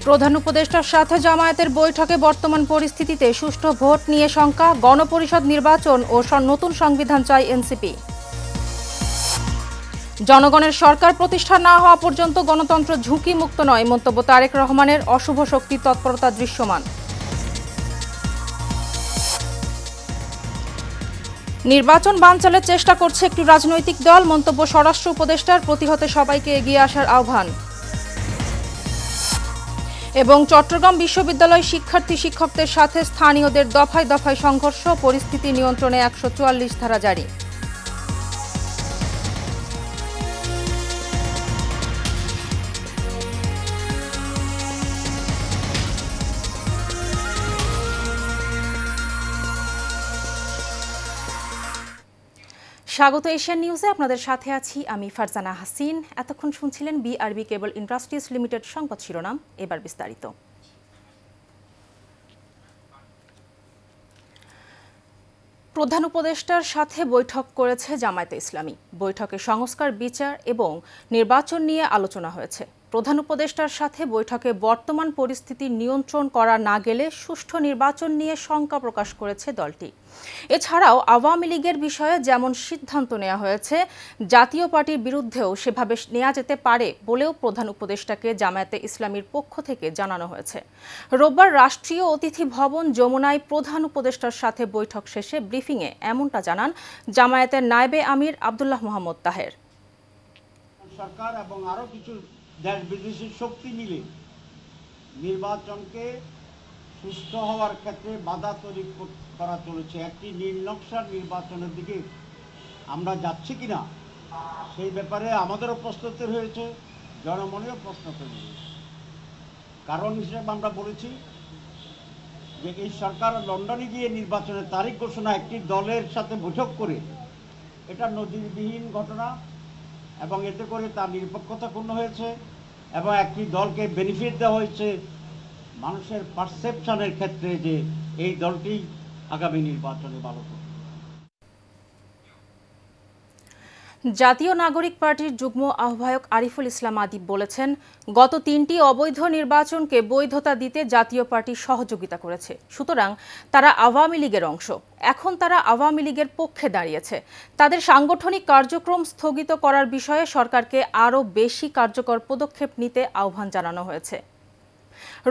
প্রধান উপদেষ্টার সাথে জামায়াতের বৈঠকে বর্তমান পরিস্থিতিতে সুষ্ঠু ভোট নিয়ে শঙ্কা, গণপরিষদ নির্বাচন ও নতুন সংবিধান চায় এনসিপি। জনগণের সরকার প্রতিষ্ঠা না হওয়া পর্যন্ত গণতন্ত্র ঝুঁকি মুক্ত নয়, মন্তব্য তারেক রহমানের। অশুভ শক্তির তৎপরতা দৃশ্যমান। নির্বাচন বানচালের চেষ্টা করছে একটি রাজনৈতিক দল, মন্তব্য স্বরাষ্ট্র উপদেষ্টার। প্রতিহতে সবাইকে এগিয়ে আসার আহ্বান। এবং চট্টগ্রাম বিশ্ববিদ্যালয় শিক্ষার্থী শিক্ষকদের সাথে স্থানীয়দের দফায় দফায় সংঘর্ষ, পরিস্থিতি নিয়ন্ত্রণে ১৪৪ ধারা জারি। স্বাগত এশিয়ান নিউজে, আপনাদের সাথে আছি আমি ফারজানা হাসিন। এতক্ষণ শুনছিলেন বিআরবি কেবল ইন্ডাস্ট্রিজ লিমিটেড সংবাদ শিরোনাম, এবার বিস্তারিত। প্রধান উপদেষ্টার সাথে বৈঠক করেছে জামায়াতে ইসলামী। বৈঠকে সংস্কার, বিচার এবং নির্বাচন নিয়ে আলোচনা হয়েছে। প্রধান উপদেষ্টার সাথে বৈঠকে বর্তমান পরিস্থিতি নিয়ন্ত্রণ করা না গেলে সুষ্ঠু নির্বাচন নিয়ে শঙ্কা প্রকাশ করেছে দলটি। এছাড়াও আওয়ামী লীগের বিষয়ে যেমন সিদ্ধান্ত নেওয়া হয়েছে, জাতীয় পার্টির বিরুদ্ধেও সেভাবে নেওয়া যেতে পারে বলেও প্রধান উপদেষ্টাকে জামায়াতে ইসলামীর পক্ষ থেকে জানানো হয়েছে। রোববার রাষ্ট্রীয় অতিথি ভবন যমুনায় প্রধান উপদেষ্টার সাথে বৈঠক শেষে ব্রিফিংয়ে এমনটা জানান জামায়াতের নায়েবে আমির আব্দুল্লাহ মোহাম্মদ তাহের। সরকার এবং আরো কিছু দেশ বিদেশি শক্তি মিলে নির্বাচনকে সুস্থ হওয়ার ক্ষেত্রে বাধা তৈরি করা চলেছে। একটি নীলনকশার নির্বাচনের দিকে আমরা যাচ্ছি কিনা সেই ব্যাপারে আমাদেরও প্রস্তুতি হয়েছে, জনমনেও প্রশ্ন তৈরি হয়েছে। কারণ হিসেবে আমরা বলেছি যে এই সরকার লন্ডনে গিয়ে নির্বাচনের তারিখ ঘোষণা একটি দলের সাথে বৈঠক করে, এটা নজিরবিহীন ঘটনা এবং এতে করে তার নিরপেক্ষতা পূর্ণ হয়েছে এবং একটি দলকে বেনিফিট দেওয়া হয়েছে মানুষের পারসেপশনের ক্ষেত্রে যে এই দলটি আগামী নির্বাচনে ভালো করবে। জাতীয় নাগরিক পার্টির যুগ্ম আহ্বায়ক আরিফুল ইসলাম আদিব বলেছেন, গত ৩টি অবৈধ নির্বাচনকে বৈধতা দিতে জাতীয় পার্টি সহযোগিতা করেছে, সুতরাং তারা আওয়ামী লীগের অংশ। এখন তারা আওয়ামী লীগের পক্ষে দাঁড়িয়েছে। তাদের সাংগঠনিক কার্যক্রম স্থগিত করার বিষয়ে সরকারকে আরও বেশি কার্যকর পদক্ষেপ নিতে আহ্বান জানানো হয়েছে।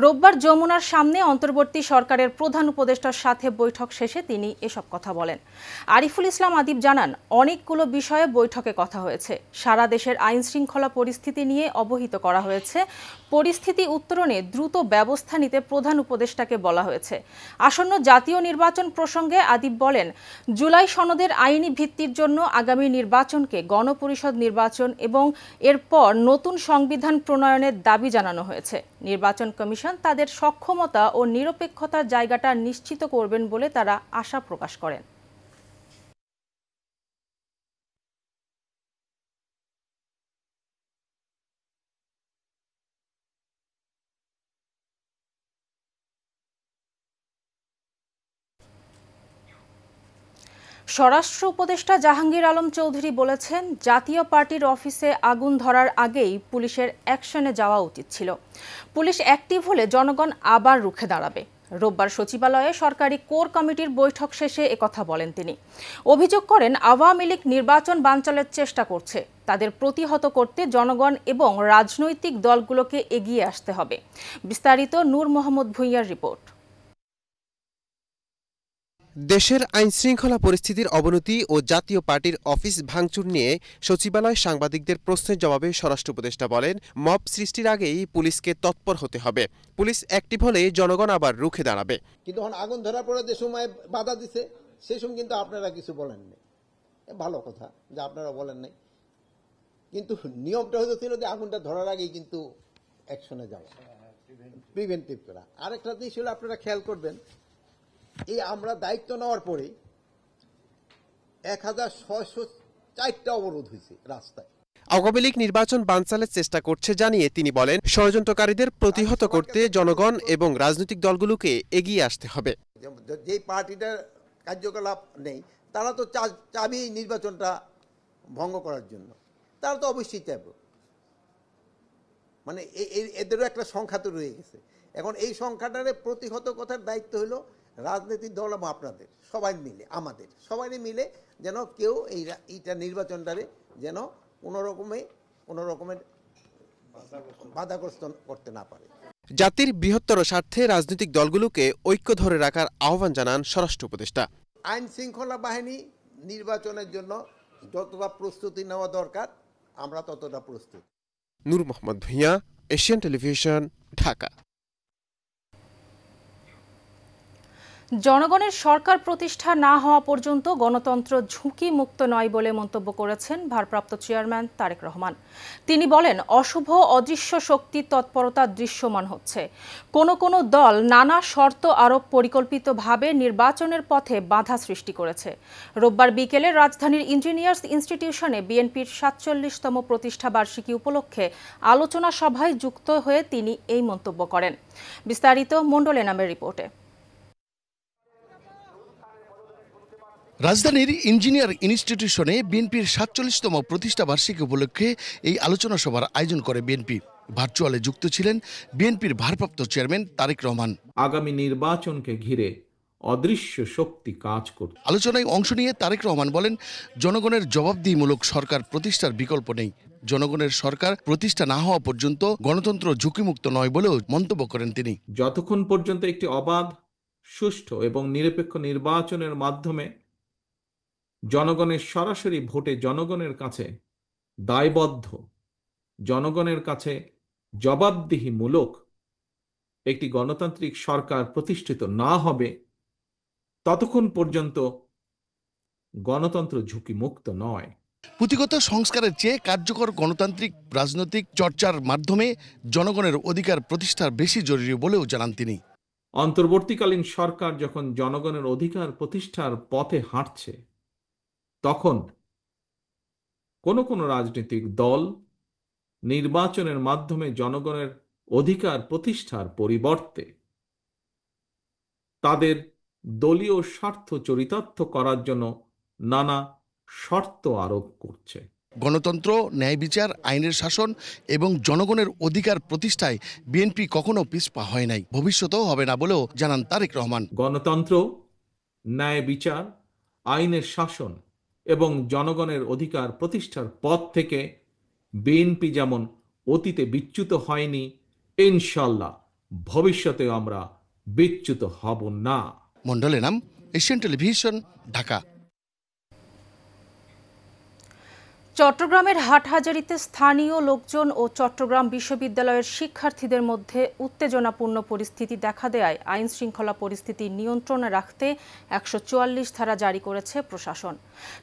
রোববার যমুনার সামনে অন্তর্বর্তী সরকারের প্রধান উপদেষ্টার সাথে বৈঠক শেষে তিনি এসব কথা বলেন। আরিফুল ইসলাম আদিব জানান, অনেকগুলো বিষয়ে বৈঠকে কথা হয়েছে। সারা দেশের আইন শৃঙ্খলা পরিস্থিতি নিয়ে অবহিত করা হয়েছে। পরিস্থিতি উত্তরণে দ্রুত ব্যবস্থা নিতে প্রধান উপদেষ্টাকে বলা হয়েছে। আসন্ন জাতীয় নির্বাচন প্রসঙ্গে আদিব বলেন, জুলাই সনদের আইনি ভিত্তির জন্য আগামী নির্বাচনকে গণপরিষদ নির্বাচন এবং এরপর নতুন সংবিধান প্রণয়নের দাবি জানানো হয়েছে। নির্বাচন কমিশন তাদের সক্ষমতা ও নিরপেক্ষতার জায়গাটা নিশ্চিত করবেন বলে তারা আশা প্রকাশ করেন। স্বরাষ্ট্র উপদেষ্টা জাহাঙ্গীর আলম চৌধুরী বলেছেন, জাতীয় পার্টির অফিসে আগুন ধরার আগেই পুলিশের অ্যাকশনে যাওয়া উচিত ছিল। পুলিশ অ্যাক্টিভ হলে জনগণ আবার রুখে দাঁড়াবে। রোববার সচিবালয়ে সরকারি কোর কমিটির বৈঠক শেষে একথা বলেন তিনি। অভিযোগ করেন, আওয়ামী লীগ নির্বাচন বানচালের চেষ্টা করছে। তাদের প্রতিহত করতে জনগণ এবং রাজনৈতিক দলগুলোকে এগিয়ে আসতে হবে। বিস্তারিত নূর মোহাম্মদ ভূঁইয়ার রিপোর্ট। দেশের আইনশৃঙ্খলা পরিস্থিতির অবনতি ও জাতীয় পার্টির অফিস ভাঙচুর নিয়ে সচিবালয় সাংবাদিকদের প্রশ্নের জবাবে স্বরাষ্ট্র উপদেষ্টা বলেন, মব সৃষ্টির আগেই পুলিশকে তৎপর হতে হবে। পুলিশ অ্যাক্টিভ হলে জনগণ আবার রুখে দাঁড়াবে। কিন্তু এখন আগুন ধরার পরে যে সময় বাধা দিছে সেই সময় কিন্তু আপনারা কিছু বলেননি। ভালো কথা যে আপনারা বলেন নাই, কিন্তু নিয়মটা হয়তো ছিল যে আগুনটা ধরার আগেই কিন্তু অ্যাকশনে যাওয়া, প্রিভেন্টিভ করা। আরেকটা জিনিস হলো আপনারা খেয়াল করবেন, এই আমরা দায়িত্ব নেওয়ার পরে ১৬০৪টা অবরোধ হয়েছে রাস্তায়। আওয়ামী লীগ নির্বাচন বানচালের চেষ্টা করছে জানিয়ে তিনি বলেন, ষড়যন্ত্রকারীদের প্রতিহত করতে জনগণ এবং রাজনৈতিক দলগুলোকে এগিয়ে আসতে হবে। যে পার্টিটার কার্যকলাপ নেই তারা তো চাবি নির্বাচনটা ভঙ্গ করার জন্য, তারা তো অবশ্যই চাইবে। মানে এদেরও একটা সংখ্যা তো রয়ে গেছে। এখন এই সংখ্যাটারে প্রতিহত করার দায়িত্ব হলো রাজনৈতিক দল এবং আপনাদের সবাই মিলে, আমাদের সবাই মিলে যেন কেউ এইটা নির্বাচনটারে যেন কোনো রকমের বাধাগ্রস্ত করতে না পারে। জাতির বৃহত্তর স্বার্থে রাজনৈতিক দলগুলোকে ঐক্য ধরে রাখার আহ্বান জানান স্বরাষ্ট্র উপদেষ্টা। আইন শৃঙ্খলা বাহিনী নির্বাচনের জন্য যতটা প্রস্তুতি নেওয়া দরকার আমরা ততটা প্রস্তুত। নূর মোহাম্মদ ভূঁইয়া, এশিয়ান টেলিভিশন, ঢাকা। জনগণের সরকার প্রতিষ্ঠা না হওয়া পর্যন্ত গণতন্ত্র ঝুঁকি মুক্ত নয় বলে মন্তব্য করেছেন ভারপ্রাপ্ত চেয়ারম্যান তারেক রহমান। তিনি বলেন, অশুভ অদৃশ্য শক্তির তৎপরতা দৃশ্যমান হচ্ছে। কোনো দল নানা শর্ত আরোপ পরিকল্পিতভাবে নির্বাচনের পথে বাধা সৃষ্টি করেছে। রোববার বিকেলে রাজধানীর ইঞ্জিনিয়ার্স ইনস্টিটিউশনে বিএনপির ৪৭তম প্রতিষ্ঠা বার্ষিকী উপলক্ষে আলোচনা সভায় যুক্ত হয়ে তিনি এই মন্তব্য করেন। বিস্তারিত মণ্ডল এনামের রিপোর্টে। রাজধানীর ইঞ্জিনিয়ার ইনস্টিটিউশনে বিএনপির ৪৭তম প্রতিষ্ঠা বার্ষিকী উপলক্ষে এই আলোচনা সভার আয়োজন করে বিএনপি। ভার্চুয়ালে যুক্ত ছিলেন বিএনপির ভারপ্রাপ্ত চেয়ারম্যান তারেক রহমান। আগামী নির্বাচনকে ঘিরে অদৃশ্য শক্তি কাজ করছে। আলোচনায় অংশ নিয়ে তারেক রহমান বলেন, জনগণের জবাবদিহিমূলক সরকার প্রতিষ্ঠার বিকল্প নেই। জনগণের সরকার প্রতিষ্ঠা না হওয়া পর্যন্ত গণতন্ত্র ঝুঁকিমুক্ত নয় বলেও মন্তব্য করেন তিনি। যতক্ষণ পর্যন্ত একটি অবাধ, সুষ্ঠু এবং নিরপেক্ষ নির্বাচনের মাধ্যমে জনগণের সরাসরি ভোটে জনগণের কাছে দায়বদ্ধ, জনগণের কাছে জবাবদিহিমূলক একটি গণতান্ত্রিক সরকার প্রতিষ্ঠিত না হবে, ততক্ষণ পর্যন্ত গণতন্ত্র ঝুঁকিমুক্ত নয়। পুঁথিগত সংস্কারের চেয়ে কার্যকর গণতান্ত্রিক রাজনৈতিক চর্চার মাধ্যমে জনগণের অধিকার প্রতিষ্ঠার বেশি জরুরি বলেও জানান তিনি। অন্তর্বর্তীকালীন সরকার যখন জনগণের অধিকার প্রতিষ্ঠার পথে হাঁটছে, তখন কোনো রাজনৈতিক দল নির্বাচনের মাধ্যমে জনগণের অধিকার প্রতিষ্ঠার পরিবর্তে তাদের দলীয় স্বার্থ চরিতার্থ করার জন্য নানা শর্ত আরোপ করছে। গণতন্ত্র, ন্যায় বিচার, আইনের শাসন এবং জনগণের অধিকার প্রতিষ্ঠায় বিএনপি কখনো পিছপা হয় নাই, ভবিষ্যতেও হবে না বলেও জানান তারেক রহমান। গণতন্ত্র, ন্যায় বিচার, আইনের শাসন এবং জনগণের অধিকার প্রতিষ্ঠার পথ থেকে বিএনপি যেমন অতীতে বিচ্যুত হয়নি, ইনশাল্লাহ ভবিষ্যতেও আমরা বিচ্যুত হব না। মণ্ডল এনাম, এশিয়ান টেলিভিশন, ঢাকা। চট্টগ্রামের হাটহাজারীতে স্থানীয় লোকজন ও চট্টগ্রাম বিশ্ববিদ্যালয়ের শিক্ষার্থীদের মধ্যে উত্তেজনাপূর্ণ পরিস্থিতি দেখা দেয়ায় আইন শৃঙ্খলা পরিস্থিতি নিয়ন্ত্রণে রাখতে ১৪৪ ধারা জারি করেছে প্রশাসন।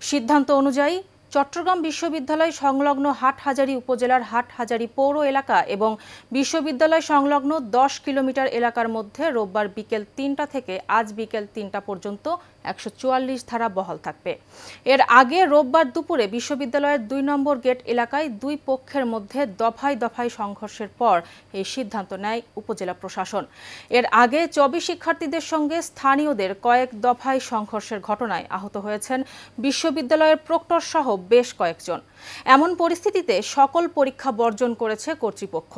সিদ্ধান্ত অনুযায়ী চট্টগ্রাম বিশ্ববিদ্যালয় সংলগ্ন হাটহাজারী উপজেলার হাটহাজারী পৌর এলাকা এবং বিশ্ববিদ্যালয় সংলগ্ন ১০ কিলোমিটার এলাকার মধ্যে রোববার বিকেল ৩টা থেকে আজ বিকেল ৩টা পর্যন্ত ১৪৪ ধারা বহাল থাকবে। এর আগে রোববার দুপুরে বিশ্ববিদ্যালয়ের ২ নম্বর গেট এলাকায় দুই পক্ষের মধ্যে দফায় দফায় সংঘর্ষের পর এই সিদ্ধান্ত নেয় উপজেলা প্রশাসন। এর আগে ২৪ শিক্ষার্থীদের সঙ্গে স্থানীয়দের কয়েক দফায় সংঘর্ষের ঘটনায় আহত হয়েছেন বিশ্ববিদ্যালয়ের প্রক্টর সহ বেশ কয়েকজন। এমন পরিস্থিতিতে সকল পরীক্ষা বর্জন করেছে কর্তৃপক্ষ।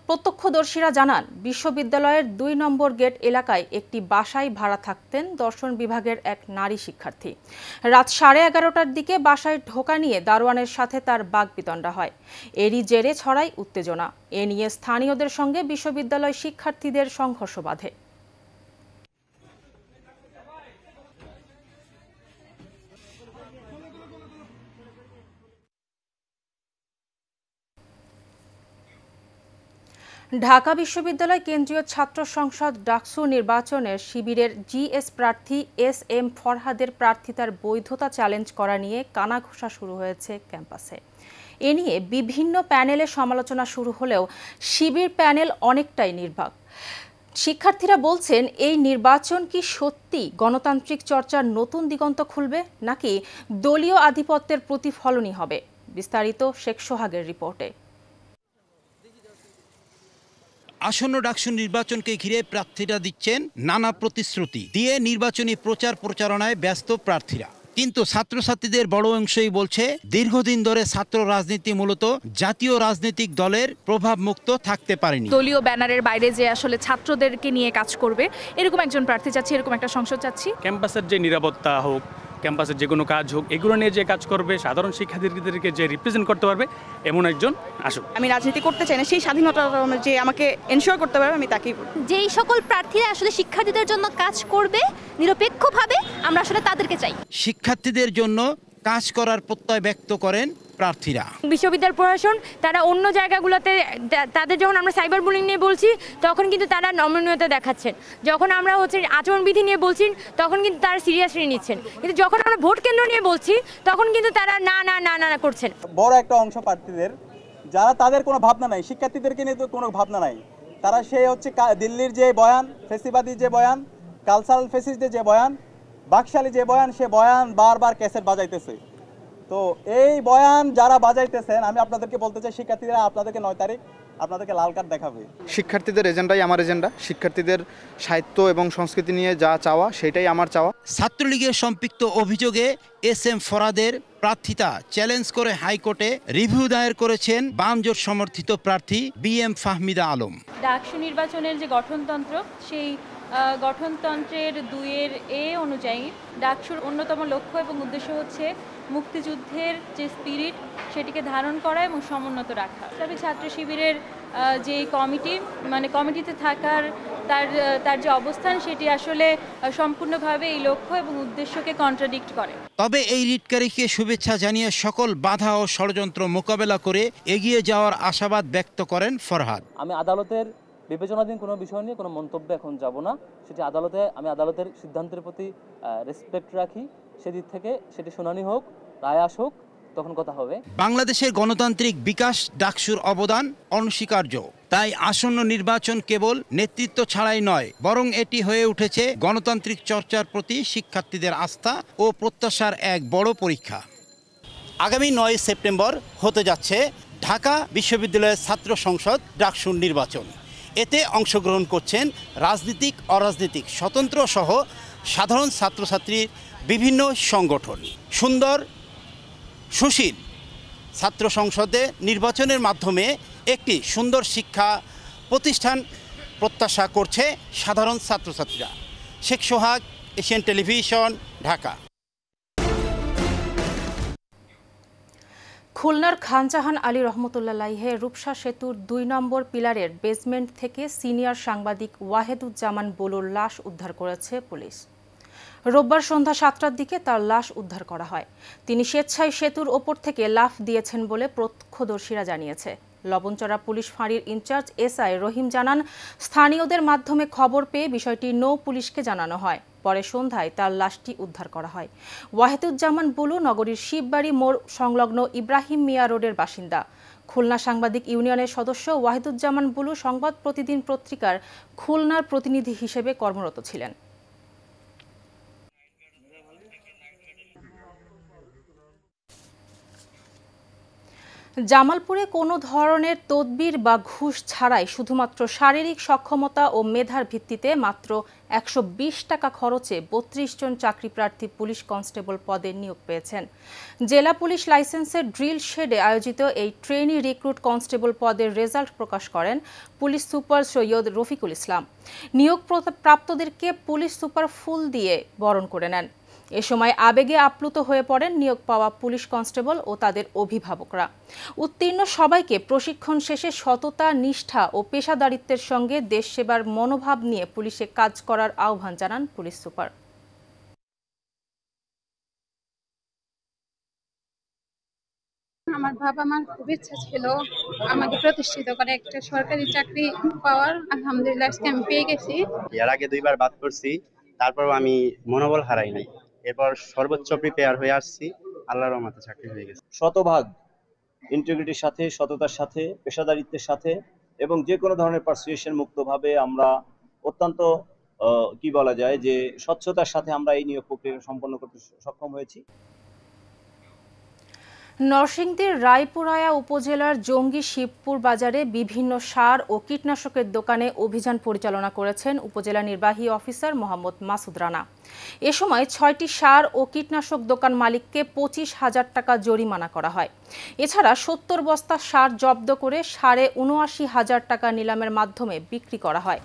প্রত্যক্ষদর্শীরা জানান, বিশ্ববিদ্যালয়ের ২ নম্বর গেট এলাকায় একটি বাসায় ভাড়া থাকতেন দর্শন বিভাগের এক নারী শিক্ষার্থী। রাত 11:30টার দিকে বাসায় ঢোকা নিয়ে দারোয়ানের সাথে তার বাগবিতণ্ডা হয়। এরই জেরে ছড়ায় উত্তেজনা। এ নিয়ে স্থানীয়দের সঙ্গে বিশ্ববিদ্যালয় শিক্ষার্থীদের সংঘর্ষ বাধে। ঢাকা বিশ্ববিদ্যালয় কেন্দ্রীয় ছাত্র সংসদ ডাকসু নির্বাচনের শিবিরের জিএস প্রার্থী SM ফরহাদের প্রার্থিতার বৈধতা চ্যালেঞ্জ করা নিয়ে কানাঘুষা শুরু হয়েছে ক্যাম্পাসে। এ নিয়ে বিভিন্ন প্যানেলে সমালোচনা শুরু হলেও শিবির প্যানেল অনেকটাই নির্বাক। শিক্ষার্থীরা বলছেন, এই নির্বাচন কি সত্যি গণতান্ত্রিক চর্চার নতুন দিগন্ত খুলবে নাকি দলীয় আধিপত্যের প্রতিফলনই হবে? বিস্তারিত শেখ সোহাগের রিপোর্টে। আসন্ন ডাকসু নির্বাচনকে ঘিরে প্রার্থীরা দিচ্ছেন নানা প্রতিশ্রুতি দিয়ে নির্বাচনী প্রচারণায় ব্যস্ত প্রার্থীরা। কিন্তু ছাত্রছাত্রীদের বড় অংশই বলছে দীর্ঘদিন ধরে ছাত্র রাজনীতি মূলত জাতীয় রাজনৈতিক দলের প্রভাব মুক্ত থাকতে পারেনি। দলীয় ব্যানারের বাইরে যে আসলে ছাত্রদেরকে নিয়ে কাজ করবে এরকম একজন প্রার্থী চাচ্ছি, এরকম একটা সংসদ চাচ্ছি। ক্যাম্পাসের যে নিরাপত্তা হোক, ক্যাম্পাসের যে কোনো কাজ হোক, এগুলো নিয়ে যে কাজ করবে, সাধারণ শিক্ষার্থীদেরকে যে রিপ্রেজেন্ট করতে পারবে এমন একজন আসুক। আমি রাজনীতি করতে চাই না, সেই স্বাধীনতা যে আমাকে এনশিওর করতে পারবে আমি তাকেই বলবো। যেই সকল প্রার্থীরা আসলে শিক্ষার্থীদের জন্য কাজ করবে নিরপেক্ষভাবে, আমরা আসলে তাদেরকে চাই। শিক্ষার্থীদের জন্য কাজ করার প্রত্যয় ব্যক্ত করেন প্রার্থীরা। বিশ্ববিদ্যালয় প্রশাসন তারা অন্য জায়গাগুলোতে তাদের যখন আমরা সাইবার বুলিং নিয়ে বলছি তখন কিন্তু তারা নমনীয়তা দেখাচ্ছেন, যখন আমরা আচরণবিধি নিয়ে বলছি তখন কিন্তু তারা সিরিয়াসলি নিচ্ছেন, কিন্তু যখন আমরা ভোট কেন্দ্র নিয়ে বলছি তখন কিন্তু তারা না না না না করছেন। বড় একটা অংশ প্রার্থীদের যারা তাদের কোনো ভাবনা নাই, শিক্ষার্থীদেরকে নিয়ে তো কোনো ভাবনা নাই, তারা সেই হচ্ছে দিল্লির যে বয়ান, ফেসিবাদী যে বয়ান, কালচারাল ফেসিস্টদের যে বয়ান, বাকশালী যে বয়ান, সে বয়ান বারবার ক্যাসেট বাজাইতেছে। তো এই বয়ান যারা বাজাইতেছেন, আমি আপনাদেরকে বলতে চাই শিক্ষার্থীরা আপনাদেরকে 9 তারিখ আপনাদেরকে লাল কার্ড দেখাবে। শিক্ষার্থীদের এজেন্ডাই আমার এজেন্ডা, শিক্ষার্থীদের সাহিত্য এবং সংস্কৃতি নিয়ে যা চাওয়া সেটাই আমার চাওয়া। ছাত্রলীগের সম্পৃক্ত অভিযোগে SM ফরাদের প্রার্থিতা চ্যালেঞ্জ করে হাইকোর্টে রিভিউ দায়ের করেছেন বাম জোট সমর্থিত প্রার্থী BM ফাহমিদা আলম। ডাকসু নির্বাচনের যে গঠনতন্ত্র, সেই গঠনতন্ত্রের 2(a) অনুযায়ী ডাকসুর অন্যতম লক্ষ্য এবং উদ্দেশ্য হচ্ছে মুক্তিযুদ্ধের যে স্পিরিট সেটিকে ধারণ করা এবং সমুন্নত রাখা। তবে ছাত্র শিবিরের যে কমিটিতে থাকার তার যে অবস্থান সেটি আসলে সম্পূর্ণভাবে এই লক্ষ্য এবং উদ্দেশ্যকে কন্ট্রাডিক্ট করে। তবে এই রিটকারীকে শুভেচ্ছা জানিয়ে সকল বাধা ও ষড়যন্ত্র মোকাবেলা করে এগিয়ে যাওয়ার আশাবাদ ব্যক্ত করেন ফরহাদ। আমি আদালতের বিবেচনাধীন কোনো বিষয় নিয়ে কোনো মন্তব্য এখন যাব না, সেটি আমি আদালতের সিদ্ধান্তের প্রতি রেসপেক্ট রাখি। সেদিক থেকে সেটি শুনানি হোক, রায় আসুক, তখন কথা হবে। বাংলাদেশের গণতান্ত্রিক বিকাশ ডাকসুর অবদান অনস্বীকার্য। তাই আসন্ন নির্বাচন কেবল নেতৃত্ব ছাড়াই নয়, বরং এটি হয়ে উঠেছে গণতান্ত্রিক চর্চার প্রতি শিক্ষার্থীদের আস্থা ও প্রত্যাশার এক বড় পরীক্ষা। আগামী 9 সেপ্টেম্বর হতে যাচ্ছে ঢাকা বিশ্ববিদ্যালয়ের ছাত্র সংসদ ডাকসুর নির্বাচন। এতে অংশগ্রহণ করছেন রাজনীতিক, অরাজনীতিক, স্বতন্ত্র সহ সাধারণ ছাত্রছাত্রীর বিভিন্ন সংগঠন। সুন্দর সুশীল ছাত্র সংসদে নির্বাচনের মাধ্যমে একটি সুন্দর শিক্ষা প্রতিষ্ঠান প্রত্যাশা করছে সাধারণ ছাত্রছাত্রীরা। শেখ সোহাগ, এশিয়ান টেলিভিশন, ঢাকা। খুলনার খানজাহান আলী রহমতুল্লাহে রূপসা সেতুর 2 নম্বর পিলারের বেসমেন্ট থেকে সিনিয়র সাংবাদিক ওয়াহেদুজ্জামান বুলুর লাশ উদ্ধার করেছে পুলিশ। রোববার সন্ধ্যা 7টার দিকে তার লাশ উদ্ধার করা হয়। তিনি স্বেচ্ছায় সেতুর ওপর থেকে লাফ দিয়েছেন বলে প্রত্যক্ষদর্শীরা জানিয়েছে। লবণচড়া পুলিশ ফাঁড়ির ইনচার্জ SI রহিম জানান, স্থানীয়দের মাধ্যমে খবর পেয়ে বিষয়টি নৌ পুলিশকে জানানো হয়। পরে সন্ধ্যায় তার লাশটি উদ্ধার করা হয়। ওয়াহেদুজ্জামান বুলু নগরীর শিববাড়ি মোড় সংলগ্ন ইব্রাহিম মিয়া রোডের বাসিন্দা। খুলনা সাংবাদিক ইউনিয়নের সদস্য ওয়াহেদুজ্জামান বুলু সংবাদ প্রতিদিন পত্রিকার খুলনার প্রতিনিধি হিসেবে কর্মরত ছিলেন। জামালপুরে কোনো ধরনের তদবির বা ঘুষ ছাড়াই শুধুমাত্র শারীরিক সক্ষমতা ও মেধার ভিত্তিতে মাত্র 120 টাকা খরচে 32 জন চাকরিপ্রার্থী পুলিশ কনস্টেবল পদে নিয়োগ পেয়েছেন। জেলা পুলিশ লাইসেন্সের ড্রিল শেডে আয়োজিত এই ট্রেনি রিক্রুট কনস্টেবল পদের রেজাল্ট প্রকাশ করেন পুলিশ সুপার সৈয়দ রফিকুল ইসলাম। নিয়োগ প্রাপ্তদেরকে পুলিশ সুপার ফুল দিয়ে বরণ করে নেন। এ সময় আবেগে আপ্লুত হয়ে পড়েন নিয়োগ পাওয়া পুলিশ কনস্টেবল ও তাদের অভিভাবকরা। উত্তীর্ণ সবাইকে প্রশিক্ষণ শেষে সততা, নিষ্ঠা ও পেশাদারিত্বের সঙ্গে দেশ সেবার মনোভাব নিয়ে পুলিশে কাজ করার আহ্বান জানান পুলিশ সুপার। আমার বাবা মার খুব ইচ্ছা ছিল আমাকে প্রতিষ্ঠিত করে একটা সরকারি চাকরি পাওয়ার। আলহামদুলিল্লাহ আজকে আমি পেয়ে গেছি। এর আগে 2 বার বাদ করছি, তারপর আমি মনোবল হারাই নাই। এরপর সর্বোচ্চ প্রিপেয়ার হয়ে আসছি, আল্লাহর রহমতে চাকরি হয়ে গেছে। শতভাগ ইন্টিগ্রিটির সাথে, সততার সাথে, পেশাদারিত্বের সাথে এবং যে কোনো ধরনের পারসুয়েশন মুক্তভাবে আমরা অত্যন্ত কি বলা যায় যে স্বচ্ছতার সাথে আমরা এই নিয়োগ প্রক্রিয়া সম্পন্ন করতে সক্ষম হয়েছি। নরসিংদীর রায়পুরায়া উপজেলার জঙ্গি শিবপুর বাজারে বিভিন্ন সার ও কীটনাশকের দোকানে অভিযান পরিচালনা করেছেন উপজেলা নির্বাহী অফিসার মোহাম্মদ মাসুদ রানা। এ সময় 6টি সার ও কীটনাশক দোকান মালিককে 25,000 টাকা জরিমানা করা হয়। এছাড়া 70 বস্তা সার জব্দ করে 79,500 টাকা নিলামের মাধ্যমে বিক্রি করা হয়।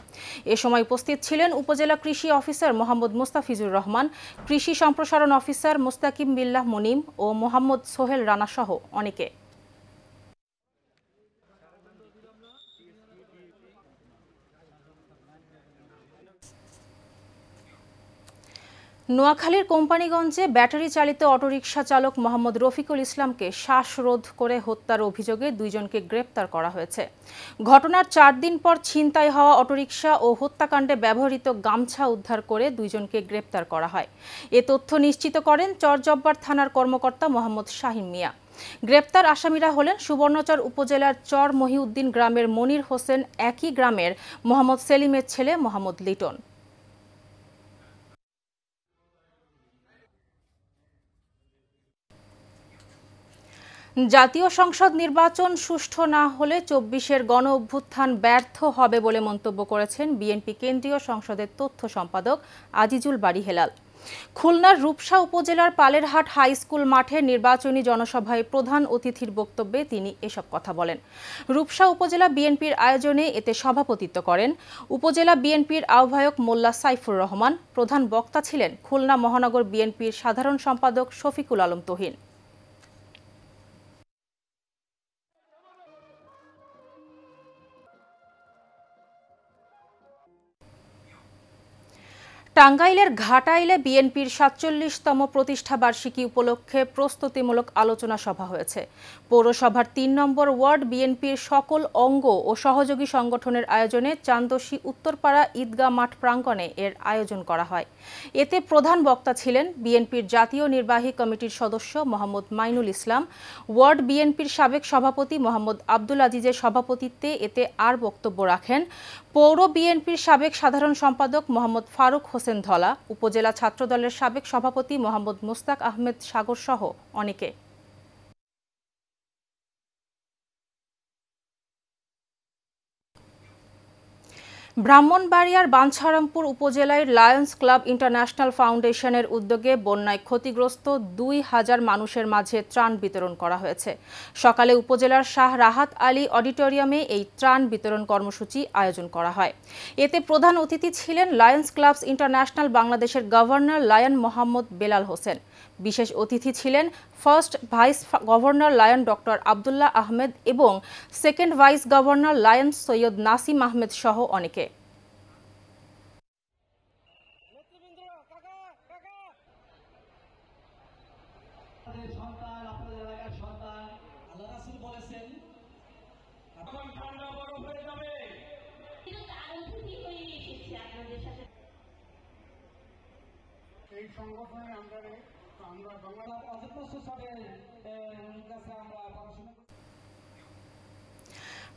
এ সময় উপস্থিত ছিলেন উপজেলা কৃষি অফিসার মোহাম্মদ মুস্তাফিজুর রহমান, কৃষি সম্প্রসারণ অফিসার মুস্তাকিম বিল্লাহ মুনিম ও মোহাম্মদ সোহেল রানা সহ অনেকে। নোয়াখালীর কোম্পানিগঞ্জে ব্যাটারি চালিত অটোরিকশা চালক মোহাম্মদ রফিকুল ইসলামকে শ্বাসরোধ করে হত্যার অভিযোগে 2 জনকে গ্রেপ্তার করা হয়েছে। ঘটনার 4 দিন পর ছিনতাই হওয়া অটোরিকশা ও হত্যাকাণ্ডে ব্যবহৃত গামছা উদ্ধার করে 2 জনকে গ্রেপ্তার করা হয়। এ তথ্য নিশ্চিত করেন চরজব্বার থানার কর্মকর্তা মোহাম্মদ শাহিন মিয়া। গ্রেপ্তার আসামিরা হলেন সুবর্ণচর উপজেলার চর মহিউদ্দিন গ্রামের মনির হোসেন, একই গ্রামের মোহাম্মদ সেলিমের ছেলে মোহাম্মদ লিটন। জাতীয় সংসদ নির্বাচন সুষ্ঠু না হলে 24-এর গণ অভ্যুত্থান ব্যর্থ হবে বলে মন্তব্য করেছেন বিএনপি কেন্দ্রীয় সংসদের তথ্য সম্পাদক আজিজুল বারী হেলাল। খুলনার রূপসা উপজেলার পালেরহাট হাই স্কুল মাঠে নির্বাচনী জনসভায় প্রধান অতিথির বক্তব্যে তিনি এসব কথা বলেন। রূপসা উপজেলা বিএনপির আয়োজনে এতে সভাপতিত্ব করেন উপজেলা বিএনপির আহ্বায়ক মোল্লা সাইফুর রহমান। প্রধান বক্তা ছিলেন খুলনা মহানগর বিএনপির সাধারণ সম্পাদক শফিকুল আলম তহিন। টাঙ্গাইলের ঘাটাইলে বিএনপির 47তম প্রতিষ্ঠাবার্ষিকী উপলক্ষে প্রস্তুতিমূলক আলোচনা সভা হয়েছে। পৌরসভার 3 নম্বর ওয়ার্ড বিএনপির সকল অঙ্গ ও সহযোগী সংগঠনের আয়োজনে চান্দশী উত্তরপাড়া ঈদগাহ মাঠ প্রাঙ্গণে এর আয়োজন করা হয়। এতে প্রধান বক্তা ছিলেন বিএনপির জাতীয় নির্বাহী কমিটির সদস্য মোহাম্মদ মাইনুল ইসলাম। ওয়ার্ড বিএনপির সাবেক সভাপতি মোহাম্মদ আব্দুল আজিজের সভাপতিত্বে এতে আর বক্তব্য রাখেন পৌর বিএনপির সাবেক সাধারণ সম্পাদক মোহাম্মদ ফারুক হোসেন ধলা, উপজেলা ছাত্রদলের সাবেক সভাপতি মোহাম্মদ মুস্তাক আহমেদ সাগর সহ অনেকে। ব্রাহ্মণবাড়িয়ার বাঞ্ছারামপুর উপজেলায় লায়ন্স ক্লাব ইন্টারন্যাশনাল ফাউন্ডেশনের উদ্যোগে বন্যায় ক্ষতিগ্রস্ত 2000 মানুষের মাঝে ত্রাণ বিতরণ করা হয়েছে। সকালে উপজেলার শাহ রাহাত আলী অডিটোরিয়ামে এই ত্রাণ বিতরণ কর্মসূচি আয়োজন করা হয়। এতে প্রধান অতিথি ছিলেন লায়ন্স ক্লাবস ইন্টারন্যাশনাল বাংলাদেশের গভর্নর লায়ন মোহাম্মদ বেলাল হোসেন। বিশেষ অতিথি ছিলেন first vice governor lion doctor Abdullah Ahmed এবং second vice governor lion Syed Nasim Ahmed সহ অনেকে।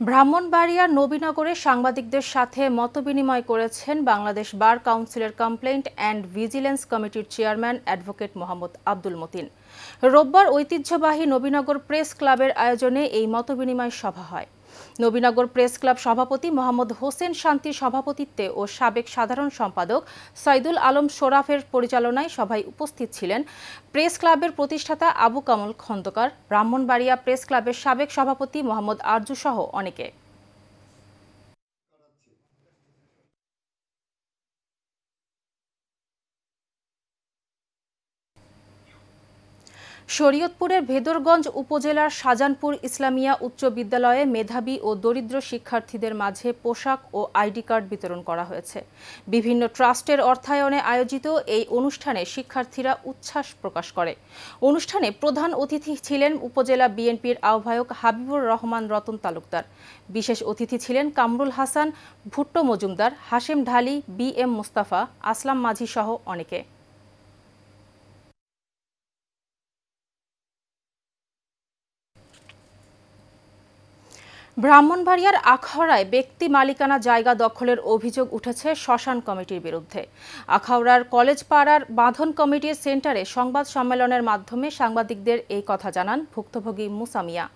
ব্রাহ্মণবাড়িয়ার নবীনগরে সাংবাদিকদের সাথে মতবিনিময় করেছেন বাংলাদেশ বার কাউন্সিলের কমপ্লেইন্ট অ্যান্ড ভিজিলেন্স কমিটির চেয়ারম্যান অ্যাডভোকেট মোহাম্মদ আব্দুল মতিন। রোববার ঐতিহ্যবাহী নবীনগর প্রেস ক্লাবের আয়োজনে এই মতবিনিময় সভা হয়। নবীনগর প্রেস ক্লাব সভাপতি মোহাম্মদ হোসেন শান্তির সভাপতিত্বে ও সাবেক সাধারণ সম্পাদক সাইদুল আলম শোরাফের পরিচালনায় সভায় উপস্থিত ছিলেন প্রেস ক্লাবের প্রতিষ্ঠাতা আবু কামল খন্দকার, ব্রাহ্মণবাড়িয়া প্রেস ক্লাবের সাবেক সভাপতি মোহাম্মদ আরজু সহ অনেকে। শরীয়তপুরের ভেদরগঞ্জ উপজেলার শাহজাহানপুর ইসলামিয়া উচ্চ বিদ্যালয়ে মেধাবী ও দরিদ্র শিক্ষার্থীদের মাঝে পোশাক ও আইডি কার্ড বিতরণ করা হয়েছে। বিভিন্ন ট্রাস্টের অর্থায়নে আয়োজিত এই অনুষ্ঠানে শিক্ষার্থীরা উচ্ছ্বাস প্রকাশ করে। অনুষ্ঠানে প্রধান অতিথি ছিলেন উপজেলা বিএনপির আহ্বায়ক হাবিবুর রহমান রতন তালুকদার। বিশেষ অতিথি ছিলেন কামরুল হাসান, ভুট্টো মজুমদার, হাশেম ঢালি, BM মুস্তাফা, আসলাম মাঝি সহ অনেকে। ব্রাহ্মণবাড়িয়ার আখাউড়ায় ব্যক্তি মালিকানা জায়গা দখলের অভিযোগ উঠেছে শ্মশান কমিটির বিরুদ্ধে। আখাউড়ার কলেজ পাড়ার বাঁধন কমিটির সেন্টারে সংবাদ সম্মেলনের মাধ্যমে সাংবাদিকদের এই কথা জানান ভুক্তভোগী মুসা মিয়া।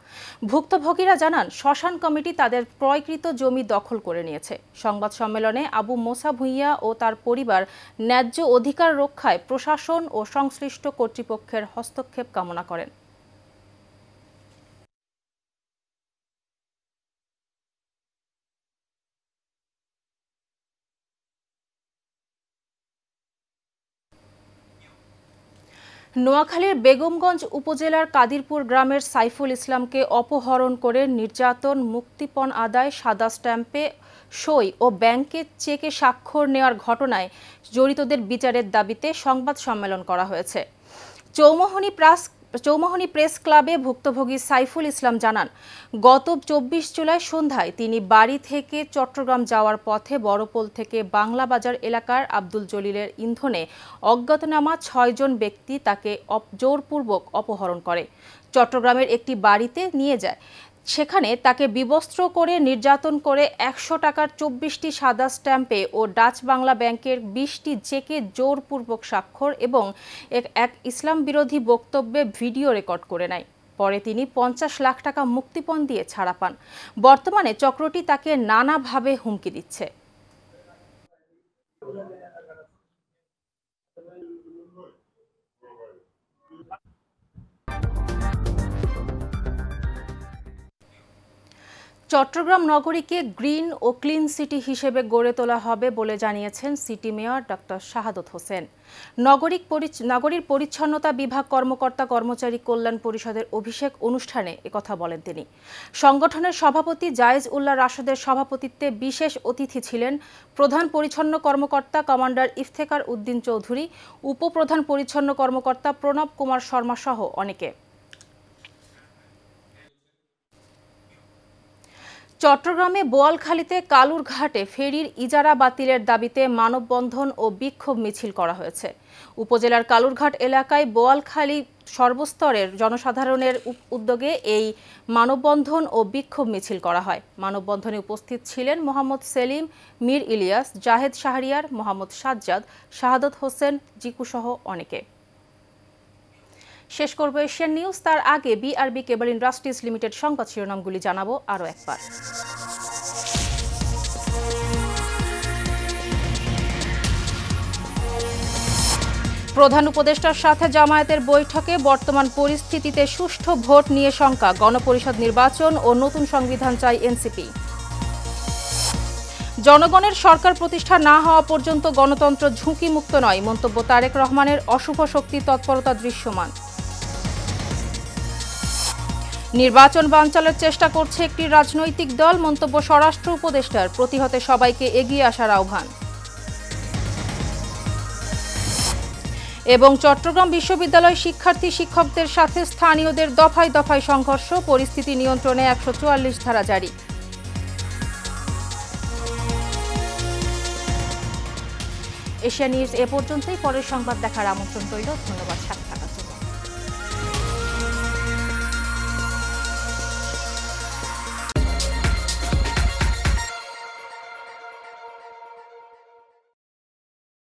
ভুক্তভোগীরা জানান শ্মশান কমিটি তাদের ক্রয়কৃত জমি দখল করে নিয়েছে। সংবাদ সম্মেলনে আবু মোসা ভুঁইয়া ও তার পরিবার ন্যায্য অধিকার রক্ষায় প্রশাসন ও সংশ্লিষ্ট কর্তৃপক্ষের হস্তক্ষেপ কামনা করেন। নোয়াখালীর বেগমগঞ্জ উপজেলার কাদিরপুর গ্রামের সাইফুল ইসলামকে অপহরণ করে নির্যাতন, মুক্তিপণ আদায়, সাদা স্ট্যাম্পে সই ও ব্যাংকের চেকে স্বাক্ষর নেওয়ার ঘটনায় জড়িতদের বিচারের দাবিতে সংবাদ সম্মেলন করা হয়েছে। চৌমোহনী প্রেস ক্লাবে ভুক্তভোগী সাইফুল ইসলাম জানান, গত 24 জুলাই সন্ধ্যায় তিনি বাড়ি থেকে চট্টগ্রাম যাওয়ার পথে বড়পোল থেকে বাংলা বাজার এলাকার আব্দুল জলিলের ইন্ধনে অজ্ঞাতনামা 6 জন ব্যক্তি তাকে জোরপূর্বক অপহরণ করে চট্টগ্রামের একটি বাড়িতে নিয়ে যায়। সেখানে তাকে বিবস্ত্র করে নির্যাতন করে 100 টাকার 24টি সাদা স্ট্যাম্পে ও ডাচ বাংলা ব্যাংকের 20টি চেকে জোরপূর্বক স্বাক্ষর এবং এক ইসলাম বিরোধী বক্তব্যে ভিডিও রেকর্ড করে নেয়। পরে তিনি 50 লাখ টাকা মুক্তিপণ দিয়ে ছাড়া পান। বর্তমানে চক্রটি তাকে নানাভাবে হুমকি দিচ্ছে। চট্টগ্রাম নগরীকে গ্রিন ও ক্লিন সিটি হিসেবে গড়ে তোলা হবে বলে জানিয়েছেন সিটি মেয়র ডক্টর শাহাদত হোসেন। নগরীর পরিচ্ছন্নতা বিভাগ কর্মকর্তা কর্মচারী কল্যাণ পরিষদের অভিষেক অনুষ্ঠানে একথা বলেন তিনি। সংগঠনের সভাপতি জায়েজ উল্লাহ রাশেদের সভাপতিত্বে বিশেষ অতিথি ছিলেন প্রধান পরিচ্ছন্ন কর্মকর্তা কমান্ডার ইফতেখার উদ্দিন চৌধুরী, উপপ্রধান পরিচ্ছন্ন কর্মকর্তা প্রণব কুমার শর্মা সহ অনেকে। চট্টগ্রামে বোয়ালখালীতে কালুরঘাটে ফেরির ইজারা বাতিলের দাবিতে মানববন্ধন ও বিক্ষোভ মিছিল করা হয়েছে। উপজেলার কালুরঘাট এলাকায় বোয়ালখালী সর্বস্তরের জনসাধারণের উদ্যোগে এই মানববন্ধন ও বিক্ষোভ মিছিল করা হয়। মানববন্ধনে উপস্থিত ছিলেন মোহাম্মদ সেলিম, মীর ইলিয়াস, জাহেদ শাহরিয়ার, মোহাম্মদ সাজ্জাদ, শাহাদত হোসেন, জিকু সহ অনেকে। শেষ করব এশিয়ান নিউজ। তার আগে বিআরবি কেবল ইন্ডাস্ট্রিজ লিমিটেড সংবাদ শিরোনামগুলি জানাবো আরও একবার। প্রধান উপদেষ্টার সাথে জামায়াতের বৈঠকে বর্তমান পরিস্থিতিতে সুষ্ঠু ভোট নিয়ে শঙ্কা, গণপরিষদ নির্বাচন ও নতুন সংবিধান চাই এনসিপি। জনগণের সরকার প্রতিষ্ঠা না হওয়া পর্যন্ত গণতন্ত্র ঝুঁকিমুক্ত নয়, মন্তব্য তারেক রহমানের। অশুভ শক্তি তৎপরতা দৃশ্যমান। নির্বাচন বানচালের চেষ্টা করছে একটি রাজনৈতিক দল, মন্তব্য স্বরাষ্ট্র উপদেষ্টার। প্রতিহতে সবাইকে এগিয়ে আসার আহ্বান। এবং চট্টগ্রাম বিশ্ববিদ্যালয় শিক্ষার্থী শিক্ষকদের সাথে স্থানীয়দের দফায় দফায় সংঘর্ষ, পরিস্থিতি নিয়ন্ত্রণে 144 ধারা জারি। এশিয়া নিউজ এ পর্যন্তই। পরের সংবাদ দেখার আমন্ত্রণ রইল। ধন্যবাদ।